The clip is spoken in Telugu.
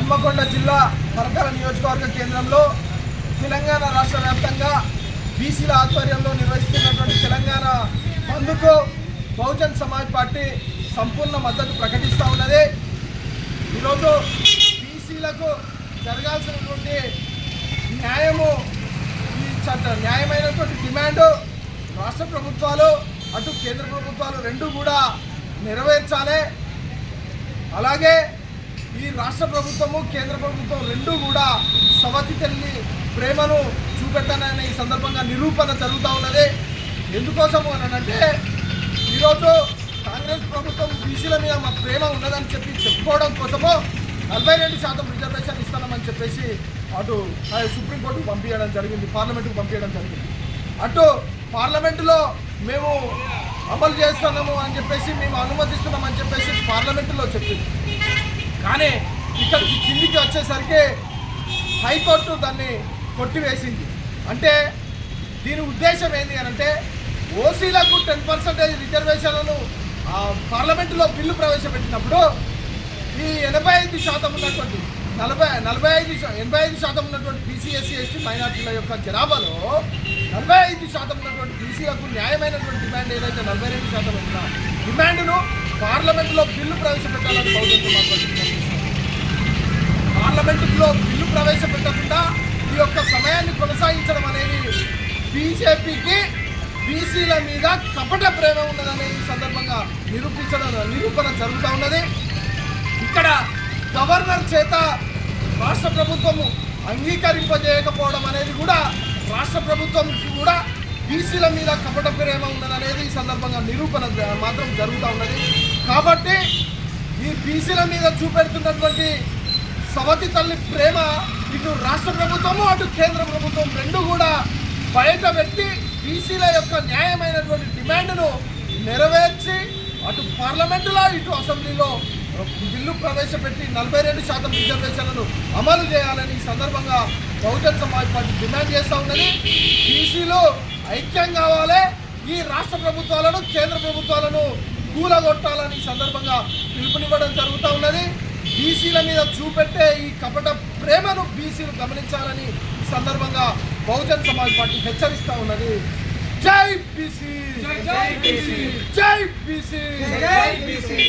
హన్మకొండ జిల్లా పరకాల నియోజకవర్గ కేంద్రంలో తెలంగాణ రాష్ట్ర వ్యాప్తంగా బీసీల ఆధ్వర్యంలో నిర్వహిస్తున్నటువంటి తెలంగాణ బంద్కు బహుజన్ సమాజ్ పార్టీ సంపూర్ణ మద్దతు ప్రకటిస్తూ ఉన్నది. ఈరోజు బీసీలకు జరగాల్సినటువంటి న్యాయమైనటువంటి డిమాండ్ రాష్ట్ర ప్రభుత్వాలు అటు కేంద్ర ప్రభుత్వాలు రెండు కూడా నెరవేర్చాలి. అలాగే ఈ రాష్ట్ర ప్రభుత్వము కేంద్ర ప్రభుత్వం రెండు కూడా సవతి తల్లి ప్రేమను చూపెట్టాలని ఈ సందర్భంగా నిరూపణ జరుగుతూ ఉన్నది. ఎందుకోసము అని అంటే ఈరోజు కాంగ్రెస్ ప్రభుత్వం బీసీల మీద మా ప్రేమ ఉన్నదని చెప్పుకోవడం కోసము 42% రిజర్వేషన్ ఇస్తామని చెప్పేసి అటు సుప్రీంకోర్టుకు పంపించడం జరిగింది, పార్లమెంటుకు పంపించడం జరిగింది. అటు పార్లమెంటులో మేము అమలు చేస్తున్నాము అని చెప్పేసి మేము అనుమతిస్తున్నామని చెప్పేసి పార్లమెంటులో చెప్పింది. కానీ ఇక్కడికి కిందికి వచ్చేసరికి హైకోర్టు దాన్ని కొట్టివేసింది. అంటే దీని ఉద్దేశం ఏంటి అని అంటే ఓసీలకు 10% రిజర్వేషన్లను పార్లమెంటులో బిల్లు ప్రవేశపెట్టినప్పుడు ఈ 85% ఉన్నటువంటి 85% ఉన్నటువంటి బీసీ ఎస్సీ ఎస్టీ మైనార్టీల యొక్క జనాభాలో 45% ఉన్నటువంటి బీసీలకు న్యాయమైనటువంటి డిమాండ్ ఏదైతే 42% ఉన్న డిమాండ్ను పార్లమెంటులో బిల్లు ప్రవేశపెట్టాలని బహుజన్ సమాజ్ పార్టీ పార్లమెంటులో బిల్లు ప్రవేశపెట్టకుండా ఈ యొక్క సమయాన్ని కొనసాగించడం అనేది బీజేపీకి బీసీల మీద కపట ప్రేమ ఉన్నదనే ఈ సందర్భంగా నిరూపణ జరుగుతూ ఉన్నది. ఇక్కడ గవర్నర్ చేత రాష్ట్ర ప్రభుత్వము అంగీకరింపజేయకపోవడం అనేది కూడా రాష్ట్ర ప్రభుత్వం కూడా బీసీల మీద కపట ప్రేమ ఉన్నదనేది ఈ సందర్భంగా నిరూపణ మాత్రం జరుగుతూ ఉన్నది. కాబట్టి ఈ బీసీల మీద చూపెడుతున్నటువంటి సవతి తల్లి ప్రేమ ఇటు రాష్ట్ర ప్రభుత్వము అటు కేంద్ర ప్రభుత్వం రెండు కూడా బయట పెట్టి బీసీల యొక్క న్యాయమైనటువంటి డిమాండ్ను నెరవేర్చి అటు పార్లమెంటులో ఇటు అసెంబ్లీలో బిల్లు ప్రవేశపెట్టి 42% రిజర్వేషన్లను అమలు చేయాలని ఈ సందర్భంగా బహుజన్ సమాజ్ పార్టీ డిమాండ్ చేస్తూ ఉన్నది. బీసీలు ఐక్యం కావాలి, ఈ రాష్ట్ర ప్రభుత్వాలను కేంద్ర ప్రభుత్వాలను కూలగొట్టాలని ఈ సందర్భంగా పిలుపునివ్వడం జరుగుతూ ఉన్నది. బీసీల మీద చూపెట్టే ఈ కపట ప్రేమను బీసీలు గమనించాలని ఈ సందర్భంగా బహుజన్ సమాజ్ పార్టీ హెచ్చరిస్తూ ఉన్నది. జై బీసీ, జై బీసీ, జై బీసీ, జై బీసీ.